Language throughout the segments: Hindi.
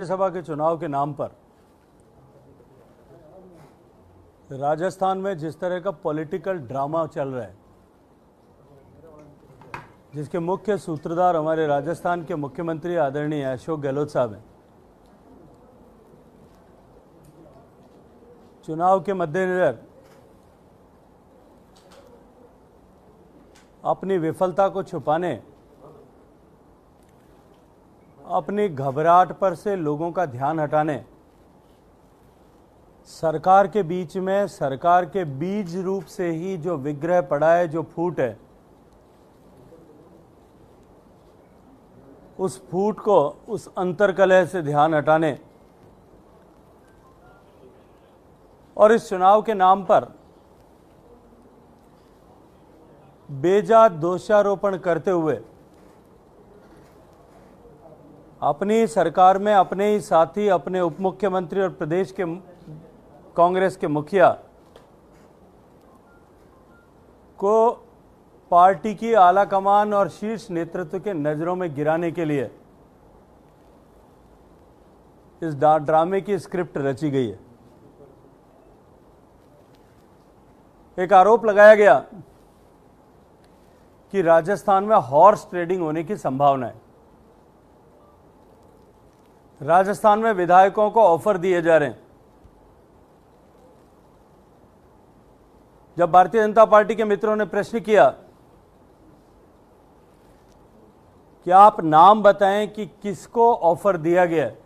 राज्यसभा के चुनाव के नाम पर राजस्थान में जिस तरह का पॉलिटिकल ड्रामा चल रहा है, जिसके मुख्य सूत्रधार हमारे राजस्थान के मुख्यमंत्री आदरणीय अशोक गहलोत साहब हैं, चुनाव के मद्देनजर अपनी विफलता को छुपाने, अपनी घबराहट पर से लोगों का ध्यान हटाने, सरकार के बीच में सरकार के बीज रूप से ही जो विग्रह पड़ा है, जो फूट है, उस फूट को, उस अंतर्कलह से ध्यान हटाने और इस चुनाव के नाम पर बेजा दोषारोपण करते हुए अपनी सरकार में अपने ही साथी, अपने उप मुख्यमंत्री और प्रदेश के कांग्रेस के मुखिया को पार्टी की आलाकमान और शीर्ष नेतृत्व के नजरों में गिराने के लिए इस ड्रामे की स्क्रिप्ट रची गई है। एक आरोप लगाया गया कि राजस्थान में हॉर्स ट्रेडिंग होने की संभावना है। राजस्थान में विधायकों को ऑफर दिए जा रहे हैं। जब भारतीय जनता पार्टी के मित्रों ने प्रश्न किया कि आप नाम बताएं कि किसको ऑफर दिया गया है,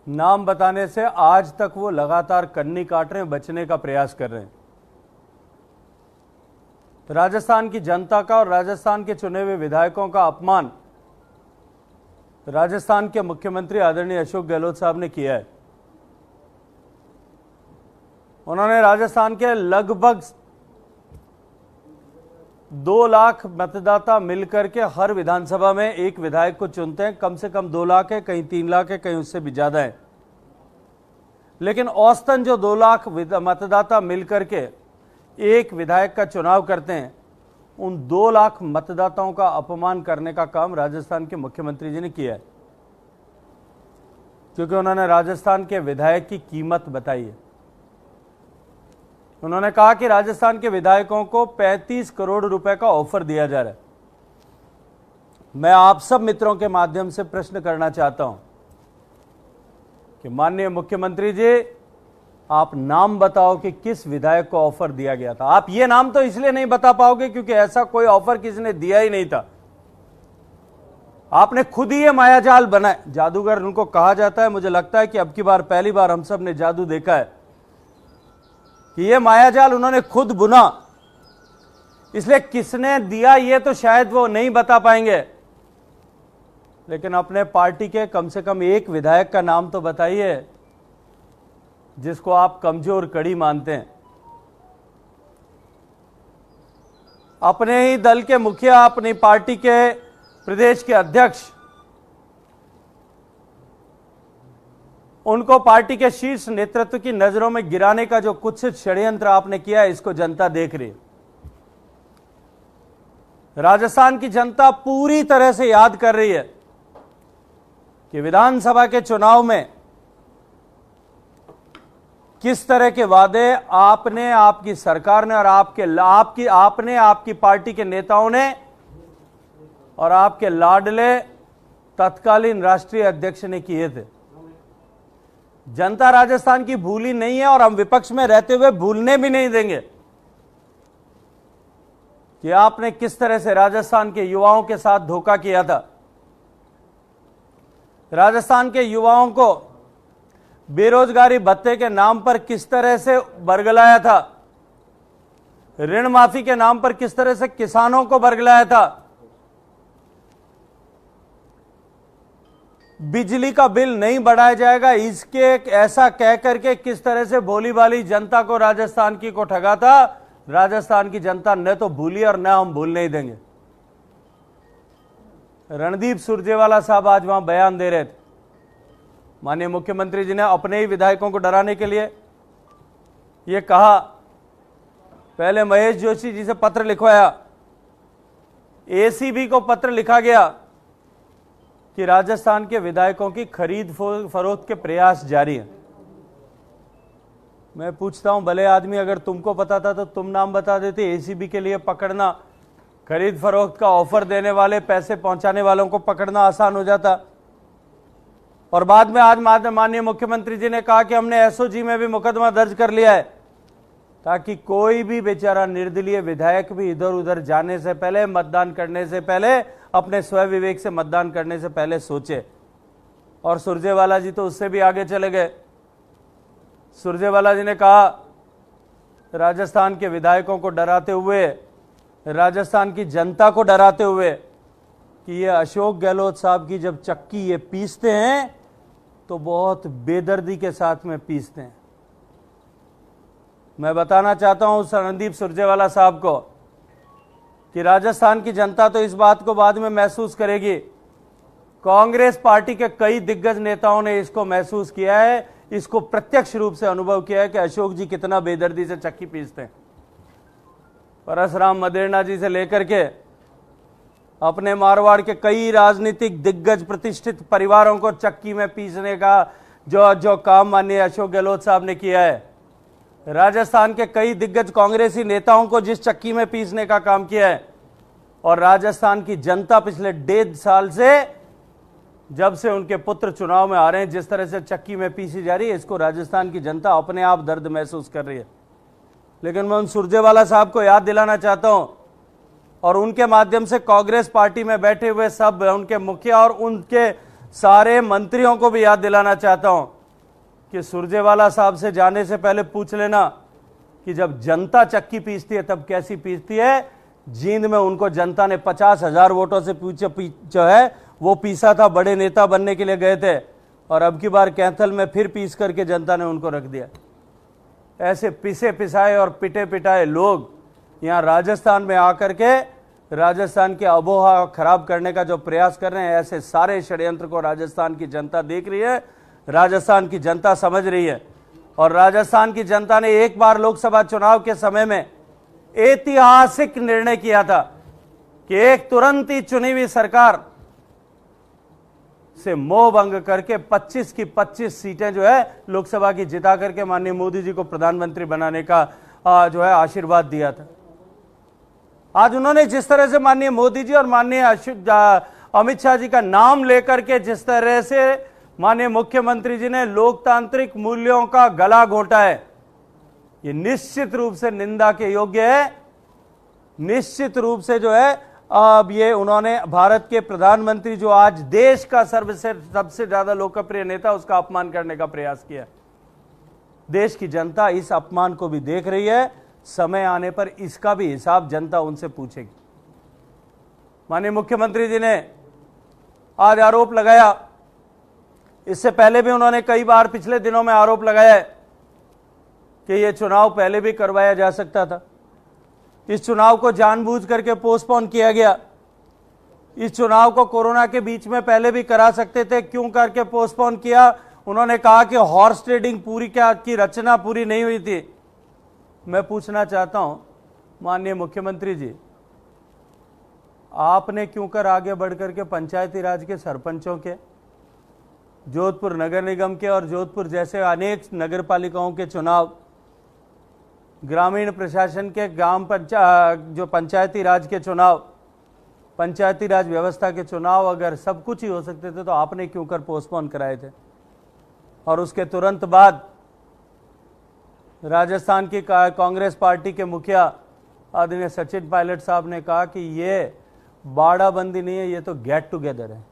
नाम बताने से आज तक वो लगातार कन्नी काट रहे हैं, बचने का प्रयास कर रहे हैं। राजस्थान की जनता का और राजस्थान के चुने हुए विधायकों का अपमान राजस्थान के मुख्यमंत्री आदरणीय अशोक गहलोत साहब ने किया है। उन्होंने राजस्थान के लगभग 2 लाख मतदाता मिलकर के हर विधानसभा में एक विधायक को चुनते हैं। कम से कम 2 लाख है, कहीं 3 लाख है, कहीं उससे भी ज्यादा है। लेकिन औसतन जो 2 लाख मतदाता मिलकर के एक विधायक का चुनाव करते हैं, उन 2 लाख मतदाताओं का अपमान करने का काम राजस्थान के मुख्यमंत्री जी ने किया है, क्योंकि उन्होंने राजस्थान के विधायक की कीमत बताई है। उन्होंने कहा कि राजस्थान के विधायकों को 35 करोड़ रुपए का ऑफर दिया जा रहा है। मैं आप सब मित्रों के माध्यम से प्रश्न करना चाहता हूं कि माननीय मुख्यमंत्री जी, आप नाम बताओ कि किस विधायक को ऑफर दिया गया था। आप ये नाम तो इसलिए नहीं बता पाओगे क्योंकि ऐसा कोई ऑफर किसी ने दिया ही नहीं था। आपने खुद ही ये मायाजाल बनाए। जादूगर उनको कहा जाता है। मुझे लगता है कि अब की बार पहली बार हम सब ने जादू देखा है कि ये मायाजाल उन्होंने खुद बुना। इसलिए किसने दिया ये तो शायद वो नहीं बता पाएंगे, लेकिन अपने पार्टी के कम से कम एक विधायक का नाम तो बताइए जिसको आप कमजोर कड़ी मानते हैं। अपने ही दल के मुखिया, अपनी पार्टी के प्रदेश के अध्यक्ष, उनको पार्टी के शीर्ष नेतृत्व की नजरों में गिराने का जो कुछ षड्यंत्र आपने किया है, इसको जनता देख रही है। राजस्थान की जनता पूरी तरह से याद कर रही है कि विधानसभा के चुनाव में किस तरह के वादे आपने, आपकी सरकार ने और आपकी पार्टी के नेताओं ने और आपके लाडले तत्कालीन राष्ट्रीय अध्यक्ष ने किए थे। जनता राजस्थान की भूली नहीं है और हम विपक्ष में रहते हुए भूलने भी नहीं देंगे कि आपने किस तरह से राजस्थान के युवाओं के साथ धोखा किया था। राजस्थान के युवाओं को बेरोजगारी भत्ते के नाम पर किस तरह से बरगलाया था, ऋण माफी के नाम पर किस तरह से किसानों को बरगलाया था, बिजली का बिल नहीं बढ़ाया जाएगा इसके ऐसा कह करके किस तरह से भोली भाली जनता को राजस्थान की को ठगा था। राजस्थान की जनता न तो भूली और न हम भूलने ही देंगे। रणदीप सुरजेवाला साहब आज वहां बयान दे रहे थे। माननीय मुख्यमंत्री जी ने अपने ही विधायकों को डराने के लिए यह कहा, पहले महेश जोशी जी से पत्र लिखवाया, एसीबी को पत्र लिखा गया कि राजस्थान के विधायकों की खरीद फरोख्त के प्रयास जारी हैं। मैं पूछता हूं, भले आदमी, अगर तुमको पता था तो तुम नाम बता देते। एसीबी के लिए पकड़ना, खरीद फरोख्त का ऑफर देने वाले, पैसे पहुंचाने वालों को पकड़ना आसान हो जाता। और बाद में आज माननीय मुख्यमंत्री जी ने कहा कि हमने एसओजी में भी मुकदमा दर्ज कर लिया है, ताकि कोई भी बेचारा निर्दलीय विधायक भी इधर उधर जाने से पहले, मतदान करने से पहले, अपने स्वयं विवेक से मतदान करने से पहले सोचे। और सुरजेवाला जी तो उससे भी आगे चले गए। सुरजेवाला जी ने कहा राजस्थान के विधायकों को डराते हुए, राजस्थान की जनता को डराते हुए, कि ये अशोक गहलोत साहब की जब चक्की ये पीसते हैं तो बहुत बेदर्दी के साथ में पीसते हैं। मैं बताना चाहता हूं रणदीप सुरजेवाला साहब को कि राजस्थान की जनता तो इस बात को बाद में महसूस करेगी। कांग्रेस पार्टी के कई दिग्गज नेताओं ने इसको महसूस किया है, इसको प्रत्यक्ष रूप से अनुभव किया है कि अशोक जी कितना बेदर्दी से चक्की पीसते हैं। परसराम मदेरणा जी से लेकर के अपने मारवाड़ के कई राजनीतिक दिग्गज प्रतिष्ठित परिवारों को चक्की में पीसने का जो काम माननीय अशोक गहलोत साहब ने किया है, राजस्थान के कई दिग्गज कांग्रेसी नेताओं को जिस चक्की में पीसने का काम किया है, और राजस्थान की जनता पिछले 1.5 साल से, जब से उनके पुत्र चुनाव में आ रहे हैं, जिस तरह से चक्की में पीसी जा रही है, इसको राजस्थान की जनता अपने आप दर्द महसूस कर रही है। लेकिन मैं उन सुरजेवाला साहब को याद दिलाना चाहता हूं, और उनके माध्यम से कांग्रेस पार्टी में बैठे हुए सब उनके मुखिया और उनके सारे मंत्रियों को भी याद दिलाना चाहता हूं कि सुरजेवाला साहब से जाने से पहले पूछ लेना कि जब जनता चक्की पीसती है तब कैसी पीसती है। जींद में उनको जनता ने 50,000 वोटों से जो है वो पीसा था, बड़े नेता बनने के लिए गए थे, और अब की बार कैथल में फिर पीस करके जनता ने उनको रख दिया। ऐसे पिसे पिसाए और पिटे पिटाए लोग यहाँ राजस्थान में आकर के राजस्थान की आबोहवा खराब करने का जो प्रयास कर रहे हैं, ऐसे सारे षड्यंत्र को राजस्थान की जनता देख रही है, राजस्थान की जनता समझ रही है। और राजस्थान की जनता ने एक बार लोकसभा चुनाव के समय में ऐतिहासिक निर्णय किया था कि एक तुरंत ही चुनी हुई सरकार से मोह भंग करके 25 की 25 सीटें जो है लोकसभा की जिता करके माननीय मोदी जी को प्रधानमंत्री बनाने का जो है आशीर्वाद दिया था। आज उन्होंने जिस तरह से माननीय मोदी जी और माननीय अमित शाह जी का नाम लेकर के जिस तरह से माननीय मुख्यमंत्री जी ने लोकतांत्रिक मूल्यों का गला घोंटा है, ये निश्चित रूप से निंदा के योग्य है। निश्चित रूप से जो है अब ये उन्होंने भारत के प्रधानमंत्री, जो आज देश का सबसे ज्यादा लोकप्रिय नेता, उसका अपमान करने का प्रयास किया। देश की जनता इस अपमान को भी देख रही है। समय आने पर इसका भी हिसाब जनता उनसे पूछेगी। माननीय मुख्यमंत्री जी ने आज आरोप लगाया, इससे पहले भी उन्होंने कई बार पिछले दिनों में आरोप लगाया है कि यह चुनाव पहले भी करवाया जा सकता था। इस चुनाव को जानबूझ करके पोस्टपोन किया गया। इस चुनाव को कोरोना के बीच में पहले भी करा सकते थे, क्यों करके पोस्टपोन किया? उन्होंने कहा कि हॉर्स ट्रेडिंग पूरी की रचना पूरी नहीं हुई थी। मैं पूछना चाहता हूं माननीय मुख्यमंत्री जी, आपने क्यों कर आगे बढ़कर के पंचायती राज के सरपंचों के, जोधपुर नगर निगम के और जोधपुर जैसे अनेक नगर पालिकाओं के चुनाव, ग्रामीण प्रशासन के जो पंचायती राज के चुनाव, पंचायती राज व्यवस्था के चुनाव, अगर सब कुछ ही हो सकते थे तो आपने क्यों कर पोस्टपोन कराए थे? और उसके तुरंत बाद राजस्थान की कांग्रेस पार्टी के मुखिया आदरणीय सचिन पायलट साहब ने कहा कि ये बाड़ाबंदी नहीं है, ये तो गेट टुगेदर है।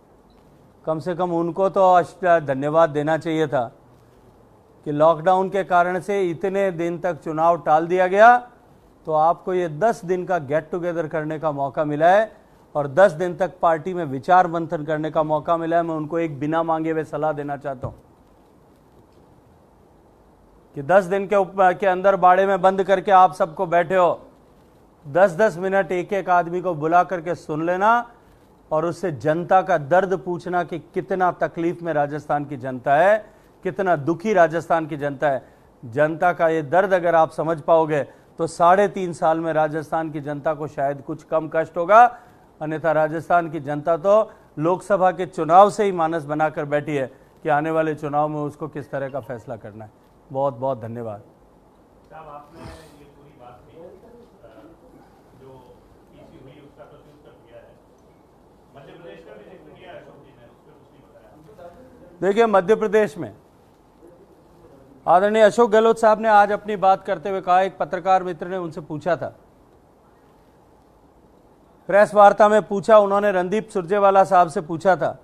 कम से कम उनको तो धन्यवाद देना चाहिए था कि लॉकडाउन के कारण से इतने दिन तक चुनाव टाल दिया गया, तो आपको ये 10 दिन का गेट टुगेदर करने का मौका मिला है और 10 दिन तक पार्टी में विचार मंथन करने का मौका मिला है। मैं उनको एक बिना मांगे हुए सलाह देना चाहता हूं कि 10 दिन के अंदर बाड़े में बंद करके आप सबको बैठे हो, 10-10 मिनट एक एक आदमी को बुला करके सुन लेना और उससे जनता का दर्द पूछना कि कितना तकलीफ में राजस्थान की जनता है, कितना दुखी राजस्थान की जनता है। जनता का ये दर्द अगर आप समझ पाओगे तो 3.5 साल में राजस्थान की जनता को शायद कुछ कम कष्ट होगा, अन्यथा राजस्थान की जनता तो लोकसभा के चुनाव से ही मानस बनाकर बैठी है कि आने वाले चुनाव में उसको किस तरह का फैसला करना है। बहुत बहुत धन्यवाद। साहब, आपने ये पूरी बात की, जो पीसी हुई उसका प्रत्युत्तर दिया है। मध्य प्रदेश का भी जिक्र किया है अशोक जी ने, उस पर कुछ नहीं बताया। देखिए, मध्य प्रदेश में आदरणीय अशोक गहलोत साहब ने आज अपनी बात करते हुए कहा, एक पत्रकार मित्र ने उनसे पूछा था, प्रेस वार्ता में पूछा, उन्होंने रणदीप सुरजेवाला साहब से पूछा था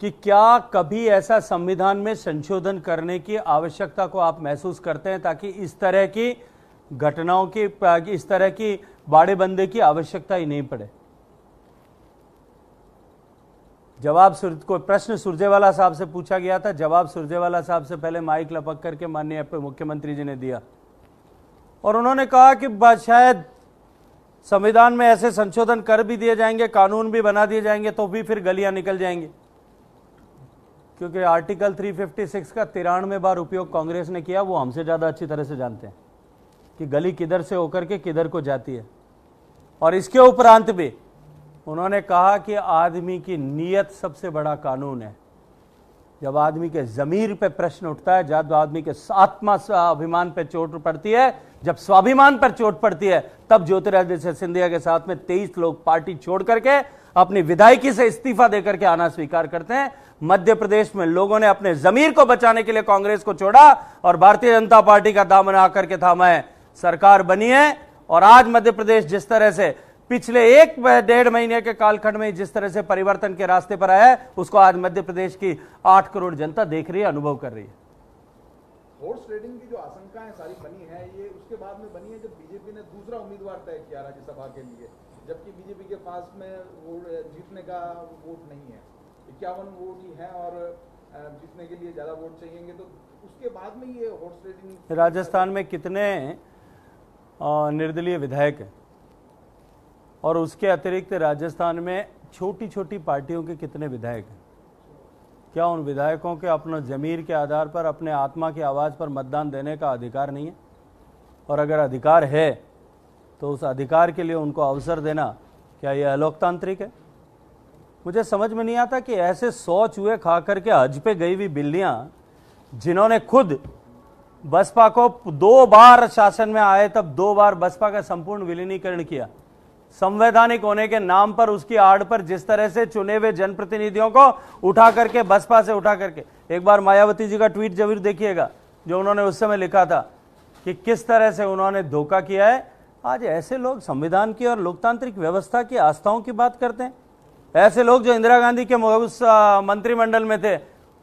कि क्या कभी ऐसा संविधान में संशोधन करने की आवश्यकता को आप महसूस करते हैं ताकि इस तरह की घटनाओं की, इस तरह की बाड़ेबंदी की आवश्यकता ही नहीं पड़े। जवाब कोई प्रश्न सुरजेवाला साहब से पूछा गया था, जवाब सुरजेवाला साहब से पहले माइक लपक करके माननीय मुख्यमंत्री जी ने दिया और उन्होंने कहा कि शायद संविधान में ऐसे संशोधन कर भी दिए जाएंगे, कानून भी बना दिए जाएंगे तो भी फिर गलियां निकल जाएंगी, क्योंकि आर्टिकल 356 का 93 बार उपयोग कांग्रेस ने किया। वो हमसे ज्यादा अच्छी तरह से जानते हैं कि गली किधर से होकर के किधर को जाती है। और इसके उपरांत भी उन्होंने कहा कि आदमी की नीयत सबसे बड़ा कानून है। जब आदमी के जमीर पे प्रश्न उठता है, जब आदमी के आत्मा अभिमान पे चोट पड़ती है, जब स्वाभिमान पर चोट पड़ती है, तब ज्योतिरादित्य सिंधिया के साथ में 23 लोग पार्टी छोड़ करके अपनी विधायकी से इस्तीफा देकर के आना स्वीकार करते हैं। मध्य प्रदेश में लोगों ने अपने जमीर को बचाने के लिए कांग्रेस को छोड़ा और भारतीय जनता पार्टी का दामन आकर के थामा है, सरकार बनी है। और आज मध्य प्रदेश जिस तरह से पिछले 1-1.5 महीने के कालखंड में जिस तरह से परिवर्तन के रास्ते पर आया है, उसको आज मध्य प्रदेश की 8 करोड़ जनता देख रही है, अनुभव कर रही है। हॉर्स ट्रेडिंग की जो आशंकाएं सारी बनी है, ये उसके बाद में बनी है जब बीजेपी ने दूसरा उम्मीदवार तय किया राज्यसभा के लिए, जबकि बीजेपी के पास में वोट जीतने का वोट नहीं है, 51 वोट ही है और जीतने के लिए ज्यादा वोट चाहिए। तो उसके बाद में ये हॉर्स ट्रेडिंग। राजस्थान में कितने निर्दलीय विधायक हैं और उसके अतिरिक्त राजस्थान में छोटी छोटी पार्टियों के कितने विधायक हैं? क्या उन विधायकों के अपने जमीर के आधार पर, अपने आत्मा की आवाज़ पर मतदान देने का अधिकार नहीं है? और अगर अधिकार है तो उस अधिकार के लिए उनको अवसर देना क्या यह अलोकतांत्रिक है? मुझे समझ में नहीं आता कि ऐसे 100 चूहे खा करके हज पे गई हुई बिल्लियां, जिन्होंने खुद बसपा को 2 बार शासन में आए, तब 2 बार बसपा का संपूर्ण विलीनीकरण किया, संवैधानिक होने के नाम पर उसकी आड़ पर जिस तरह से चुने हुए जनप्रतिनिधियों को उठा करके, बसपा से उठा करके, एक बार मायावती जी का ट्वीट जरूर देखिएगा जो उन्होंने उस समय लिखा था कि किस तरह से उन्होंने धोखा किया है। आज ऐसे लोग संविधान की और लोकतांत्रिक व्यवस्था की आस्थाओं की बात करते हैं। ऐसे लोग जो इंदिरा गांधी के उस मंत्रिमंडल में थे,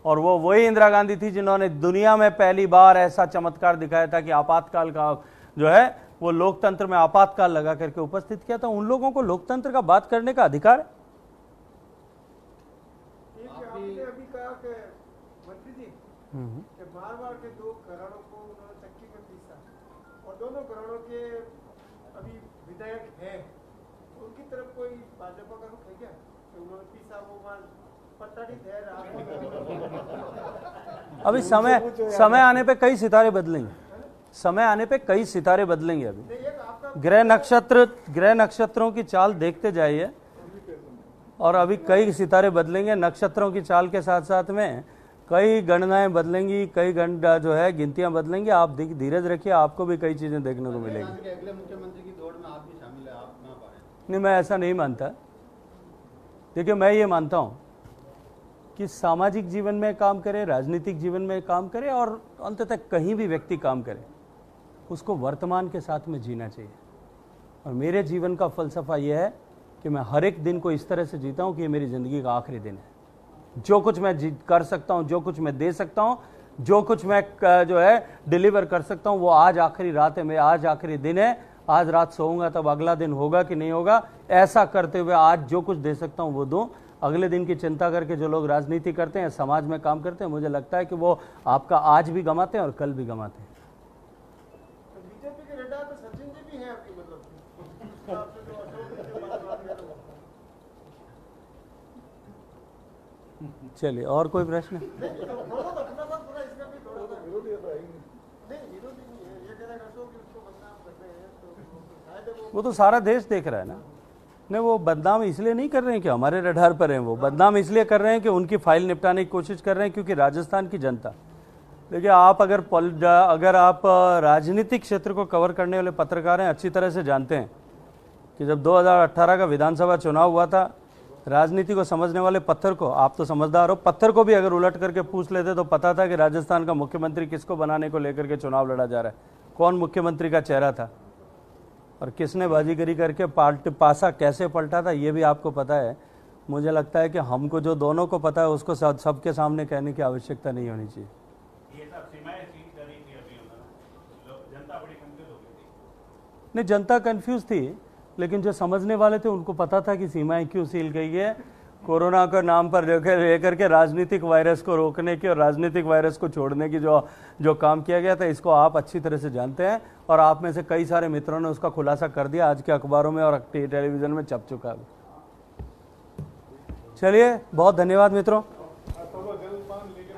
और वो वही इंदिरा गांधी थी जिन्होंने दुनिया में पहली बार ऐसा चमत्कार दिखाया था कि आपातकाल का जो है वो लोकतंत्र में आपातकाल लगा करके उपस्थित किया था। उन लोगों को लोकतंत्र का बात करने का अधिकार है। आपने अभी कहा कि मंत्री जी कि बार-बार के 2 घरानों को उन्होंने चक्की में पीसा और दोनों घरानों के अभी विधायक हैं, उनकी तरफ कोई भाजपा का रुख है क्या कि उन्होंने पीसा वो माल प्रताड़ित है? अभी समय आने पे कई सितारे बदलेंगे, समय आने पे कई सितारे बदलेंगे। अभी ग्रह नक्षत्रों की चाल देखते जाइए और अभी कई सितारे बदलेंगे। नक्षत्रों की चाल के साथ साथ में कई गणनाएं बदलेंगी, कई जो है गिनतियां बदलेंगी। आप धीरज रखिए, आपको भी कई चीजें देखने को मिलेंगी। अगले मुख्यमंत्री की दौड़ में आप भी शामिल है, आप ना पाए? नहीं, मैं ऐसा नहीं मानता। देखिए, मैं ये मानता हूं कि सामाजिक जीवन में काम करे, राजनीतिक जीवन में काम करे और अंततः कहीं भी व्यक्ति काम करे, उसको वर्तमान के साथ में जीना चाहिए। और मेरे जीवन का फलसफा यह है कि मैं हर एक दिन को इस तरह से जीता हूं कि ये मेरी ज़िंदगी का आखिरी दिन है। जो कुछ मैं कर सकता हूं, जो कुछ मैं दे सकता हूं, जो कुछ मैं जो है डिलीवर कर सकता हूं, वो आज आखिरी रात है, मैं आज आखिरी दिन है। आज रात सोऊंगा तब अगला दिन होगा कि नहीं होगा, ऐसा करते हुए आज जो कुछ दे सकता हूं वो दूं। अगले दिन की चिंता करके जो लोग राजनीति करते हैं, समाज में काम करते हैं, मुझे लगता है कि वो आपका आज भी गंवाते हैं और कल भी गंवाते हैं। बीजेपी के रडार पे सचिन जी भी हैं आपकी, मतलब चलिए, और कोई प्रश्न? वो तो सारा देश देख रहा है ना। नहीं, वो बदनाम इसलिए नहीं कर रहे हैं कि हमारे रडार पर हैं, वो बदनाम इसलिए कर रहे हैं कि उनकी फाइल निपटाने की कोशिश कर रहे हैं, क्योंकि राजस्थान की जनता, देखिए आप अगर आप राजनीतिक क्षेत्र को कवर करने वाले पत्रकार हैं, अच्छी तरह से जानते हैं कि जब 2018 का विधानसभा चुनाव हुआ था, राजनीति को समझने वाले पत्थर को, आप तो समझदार हो, पत्थर को भी अगर उलट करके पूछ लेते तो पता था कि राजस्थान का मुख्यमंत्री किसको बनाने को लेकर के चुनाव लड़ा जा रहा है, कौन मुख्यमंत्री का चेहरा था और किसने बाजीगरी करके पासा कैसे पलटा था, ये भी आपको पता है। मुझे लगता है कि हमको जो दोनों को पता है उसको सबके सामने कहने की आवश्यकता नहीं होनी चाहिए। ये सब सीमाएं सील करी थी अभी उन्होंने, जनता बड़ी कंफ्यूज हो गई थी। नहीं, जनता कंफ्यूज थी, लेकिन जो समझने वाले थे उनको पता था कि सीमाएं क्यों सील गई है। कोरोना के नाम पर लेकर के राजनीतिक वायरस को रोकने की और राजनीतिक वायरस को छोड़ने की जो काम किया गया था, इसको आप अच्छी तरह से जानते हैं और आप में से कई सारे मित्रों ने उसका खुलासा कर दिया, आज के अखबारों में और टेलीविजन में छप चुका है। चलिए, बहुत धन्यवाद मित्रों। जलपान लेके